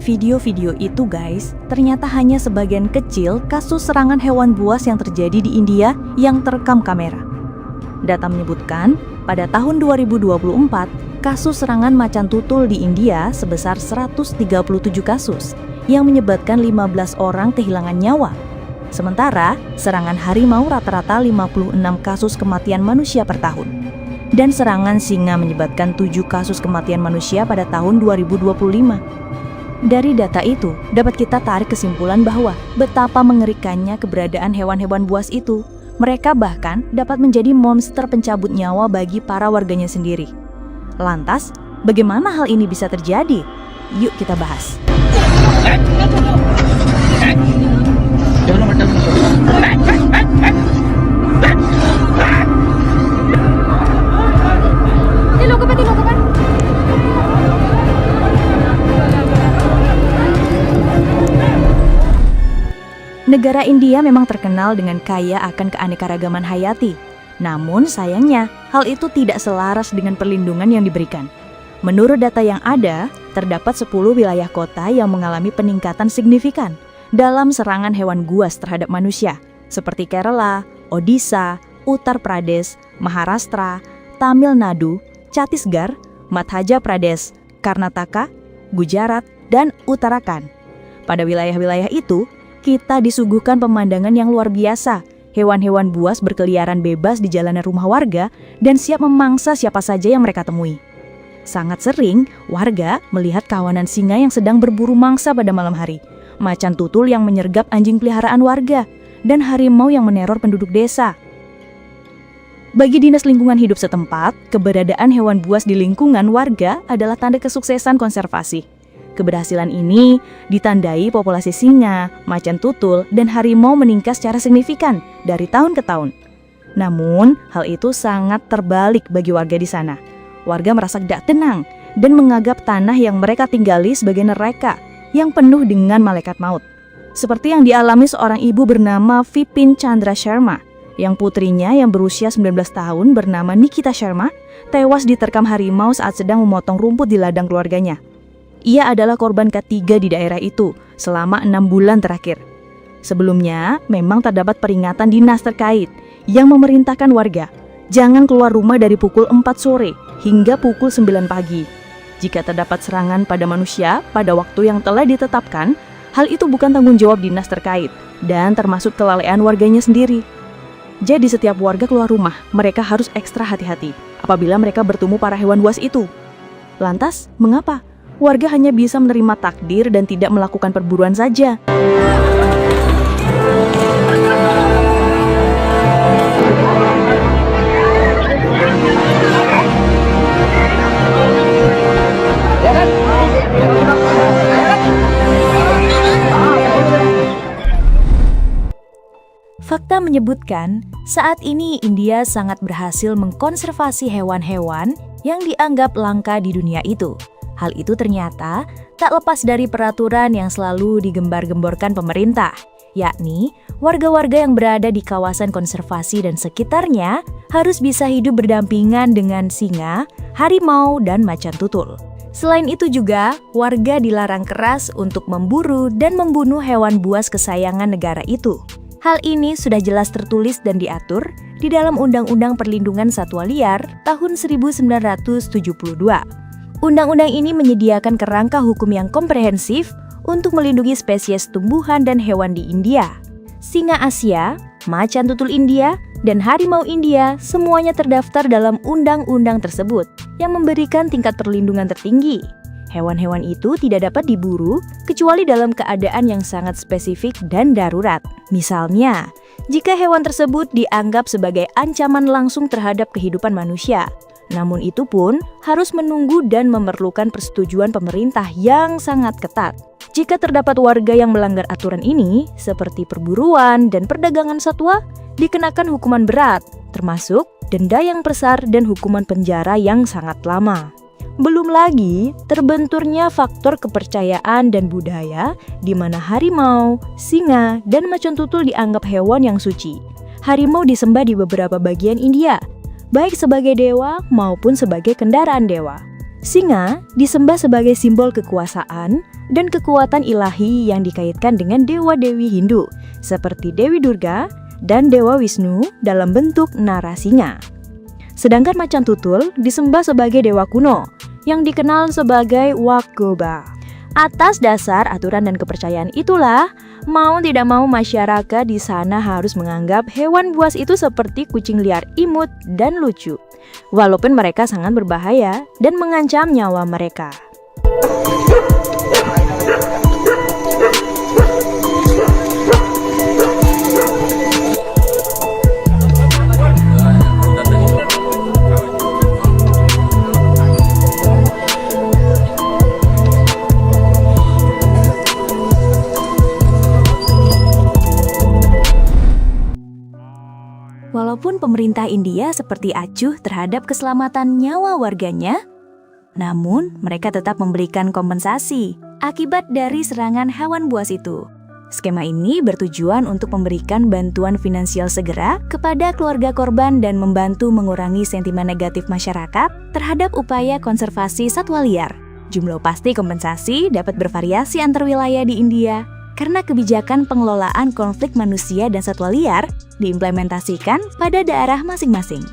Video-video itu guys, ternyata hanya sebagian kecil kasus serangan hewan buas yang terjadi di India yang terekam kamera. Data menyebutkan, pada tahun 2024, kasus serangan macan tutul di India sebesar 137 kasus, yang menyebabkan 15 orang kehilangan nyawa. Sementara, serangan harimau rata-rata 56 kasus kematian manusia per tahun. Dan serangan singa menyebabkan 7 kasus kematian manusia pada tahun 2025. Dari data itu, dapat kita tarik kesimpulan bahwa betapa mengerikannya keberadaan hewan-hewan buas itu. Mereka bahkan dapat menjadi monster pencabut nyawa bagi para warganya sendiri. Lantas, bagaimana hal ini bisa terjadi? Yuk kita bahas. Negara India memang terkenal dengan kaya akan keanekaragaman hayati. Namun sayangnya, hal itu tidak selaras dengan perlindungan yang diberikan. Menurut data yang ada, terdapat 10 wilayah kota yang mengalami peningkatan signifikan dalam serangan hewan buas terhadap manusia, seperti Kerala, Odisha, Uttar Pradesh, Maharashtra, Tamil Nadu, Chhattisgarh, Madhya Pradesh, Karnataka, Gujarat, dan Uttarakhand. Pada wilayah-wilayah itu, kita disuguhkan pemandangan yang luar biasa. Hewan-hewan buas berkeliaran bebas di jalanan rumah warga dan siap memangsa siapa saja yang mereka temui. Sangat sering, warga melihat kawanan singa yang sedang berburu mangsa pada malam hari, macan tutul yang menyergap anjing peliharaan warga, dan harimau yang meneror penduduk desa. Bagi Dinas Lingkungan Hidup setempat, keberadaan hewan buas di lingkungan warga adalah tanda kesuksesan konservasi. Keberhasilan ini ditandai populasi singa, macan tutul, dan harimau meningkat secara signifikan dari tahun ke tahun. Namun, hal itu sangat terbalik bagi warga di sana. Warga merasa tidak tenang dan menganggap tanah yang mereka tinggali sebagai neraka yang penuh dengan malaikat maut. Seperti yang dialami seorang ibu bernama Vipin Chandra Sharma, yang putrinya yang berusia 19 tahun bernama Nikita Sharma tewas diterkam harimau saat sedang memotong rumput di ladang keluarganya. Ia adalah korban ketiga di daerah itu selama 6 bulan terakhir. Sebelumnya, memang terdapat peringatan dinas terkait yang memerintahkan warga jangan keluar rumah dari pukul 4 sore hingga pukul 9 pagi. Jika terdapat serangan pada manusia pada waktu yang telah ditetapkan, hal itu bukan tanggung jawab dinas terkait dan termasuk kelalaian warganya sendiri. Jadi setiap warga keluar rumah, mereka harus ekstra hati-hati apabila mereka bertemu para hewan buas itu. Lantas, mengapa? Warga hanya bisa menerima takdir dan tidak melakukan perburuan saja. Fakta menyebutkan, saat ini India sangat berhasil mengkonservasi hewan-hewan yang dianggap langka di dunia itu. Hal itu ternyata tak lepas dari peraturan yang selalu digembar-gemborkan pemerintah, yakni warga-warga yang berada di kawasan konservasi dan sekitarnya harus bisa hidup berdampingan dengan singa, harimau, dan macan tutul. Selain itu juga, warga dilarang keras untuk memburu dan membunuh hewan buas kesayangan negara itu. Hal ini sudah jelas tertulis dan diatur di dalam Undang-Undang Perlindungan Satwa Liar tahun 1972. Undang-undang ini menyediakan kerangka hukum yang komprehensif untuk melindungi spesies tumbuhan dan hewan di India. Singa Asia, macan tutul India, dan harimau India semuanya terdaftar dalam undang-undang tersebut yang memberikan tingkat perlindungan tertinggi. Hewan-hewan itu tidak dapat diburu kecuali dalam keadaan yang sangat spesifik dan darurat. Misalnya, jika hewan tersebut dianggap sebagai ancaman langsung terhadap kehidupan manusia. Namun itu pun harus menunggu dan memerlukan persetujuan pemerintah yang sangat ketat. Jika terdapat warga yang melanggar aturan ini, seperti perburuan dan perdagangan satwa, dikenakan hukuman berat, termasuk denda yang besar dan hukuman penjara yang sangat lama. Belum lagi terbenturnya faktor kepercayaan dan budaya di mana harimau, singa, dan macan tutul dianggap hewan yang suci. Harimau disembah di beberapa bagian India, baik sebagai dewa maupun sebagai kendaraan dewa. Singa disembah sebagai simbol kekuasaan dan kekuatan ilahi yang dikaitkan dengan dewa-dewi Hindu, seperti Dewi Durga dan Dewa Wisnu dalam bentuk narasinga. Sedangkan macan tutul disembah sebagai dewa kuno, yang dikenal sebagai Wagoba. Atas dasar aturan dan kepercayaan itulah, mau tidak mau masyarakat di sana harus menganggap hewan buas itu seperti kucing liar imut dan lucu, walaupun mereka sangat berbahaya dan mengancam nyawa mereka. Walaupun pemerintah India seperti acuh terhadap keselamatan nyawa warganya, namun mereka tetap memberikan kompensasi akibat dari serangan hewan buas itu. Skema ini bertujuan untuk memberikan bantuan finansial segera kepada keluarga korban dan membantu mengurangi sentimen negatif masyarakat terhadap upaya konservasi satwa liar. Jumlah pasti kompensasi dapat bervariasi antar wilayah di India, karena kebijakan pengelolaan konflik manusia dan satwa liar diimplementasikan pada daerah masing-masing.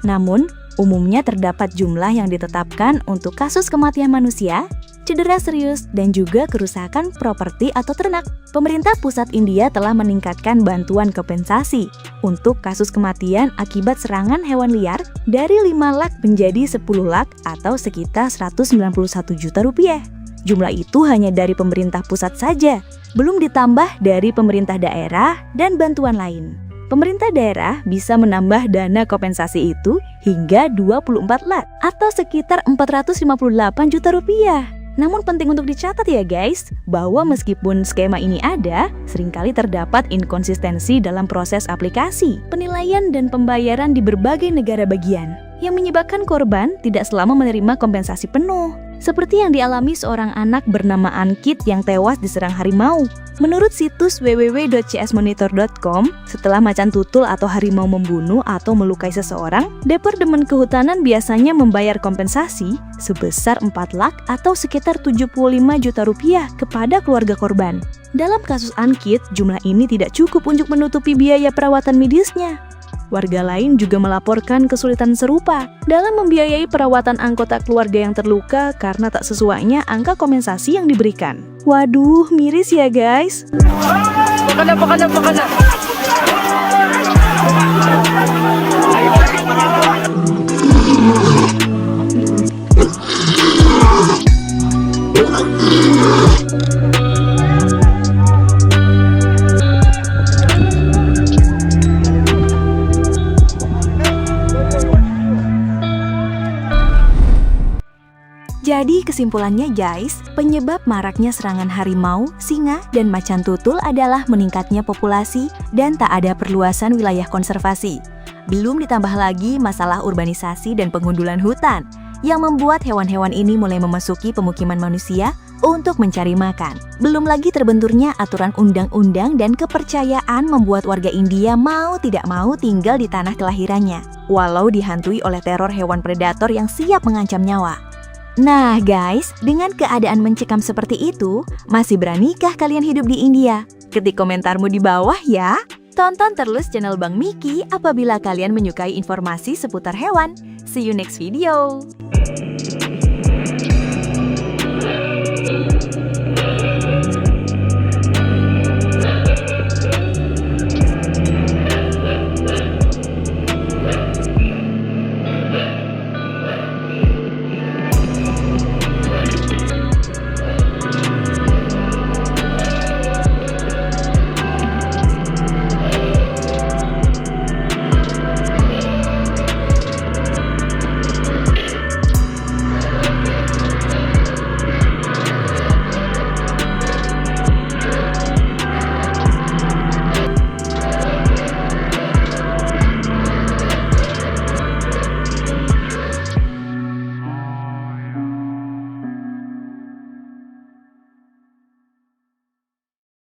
Namun, umumnya terdapat jumlah yang ditetapkan untuk kasus kematian manusia, cedera serius, dan juga kerusakan properti atau ternak. Pemerintah pusat India telah meningkatkan bantuan kompensasi untuk kasus kematian akibat serangan hewan liar dari 5 lakh menjadi 10 lakh atau sekitar 191 juta rupiah. Jumlah itu hanya dari pemerintah pusat saja, belum ditambah dari pemerintah daerah dan bantuan lain. Pemerintah daerah bisa menambah dana kompensasi itu hingga 24 lakh atau sekitar 458 juta rupiah. Namun penting untuk dicatat ya guys, bahwa meskipun skema ini ada, seringkali terdapat inkonsistensi dalam proses aplikasi, penilaian dan pembayaran di berbagai negara bagian, yang menyebabkan korban tidak selama menerima kompensasi penuh. Seperti yang dialami seorang anak bernama Ankit yang tewas diserang harimau. Menurut situs www.csmonitor.com, setelah macan tutul atau harimau membunuh atau melukai seseorang, Departemen Kehutanan biasanya membayar kompensasi sebesar 4 lakh atau sekitar 75 juta rupiah kepada keluarga korban. Dalam kasus Ankit, jumlah ini tidak cukup untuk menutupi biaya perawatan medisnya. Warga lain juga melaporkan kesulitan serupa dalam membiayai perawatan anggota keluarga yang terluka karena tak sesuainya angka kompensasi yang diberikan. Waduh, miris ya guys. Pakana. Jadi kesimpulannya guys, penyebab maraknya serangan harimau, singa, dan macan tutul adalah meningkatnya populasi dan tak ada perluasan wilayah konservasi. Belum ditambah lagi masalah urbanisasi dan pengundulan hutan, yang membuat hewan-hewan ini mulai memasuki pemukiman manusia untuk mencari makan. Belum lagi terbenturnya aturan undang-undang dan kepercayaan membuat warga India mau tidak mau tinggal di tanah kelahirannya, walau dihantui oleh teror hewan predator yang siap mengancam nyawa. Nah guys, dengan keadaan mencekam seperti itu, masih beranikah kalian hidup di India? Ketik komentarmu di bawah ya. Tonton terus channel Bang Miki apabila kalian menyukai informasi seputar hewan. See you next video.